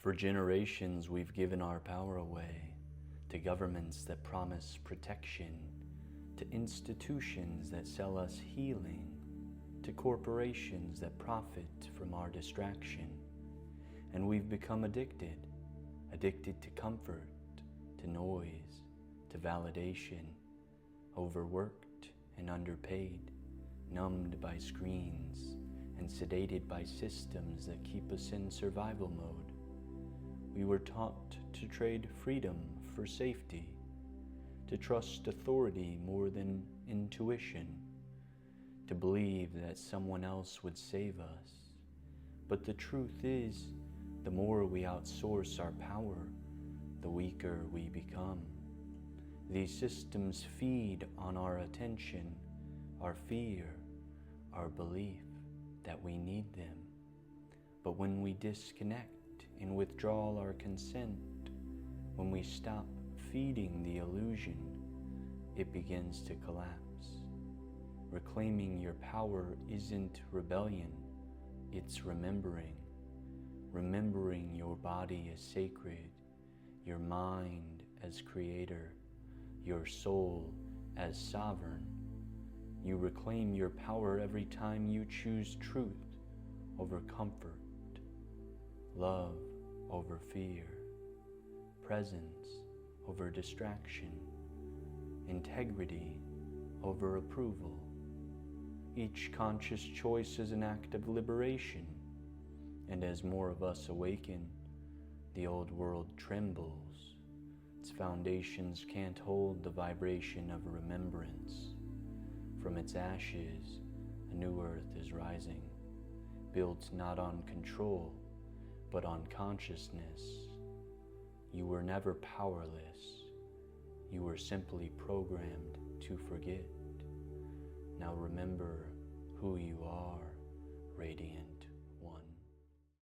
For generations, we've given our power away to governments that promise protection, to institutions that sell us healing, to corporations that profit from our distraction. And we've become addicted to comfort, to noise, to validation, overworked and underpaid, numbed by screens and sedated by systems that keep us in survival mode. We were taught to trade freedom for safety, to trust authority more than intuition, to believe that someone else would save us. But the truth is, the more we outsource our power, the weaker we become. These systems feed on our attention, our fear, our belief that we need them. But when we disconnect and withdraw our consent, when we stop feeding the illusion, it begins to collapse. Reclaiming your power isn't rebellion, it's remembering. Remembering your body as sacred, your mind as creator, your soul as sovereign. You reclaim your power every time you choose truth over comfort, love over fear, presence over distraction, integrity over approval. Each conscious choice is an act of liberation, and as more of us awaken, the old world trembles. Its foundations can't hold the vibration of remembrance. From its ashes, a new earth is rising, built not on control, but on consciousness. You were never powerless. You were simply programmed to forget. Now remember who you are, radiant.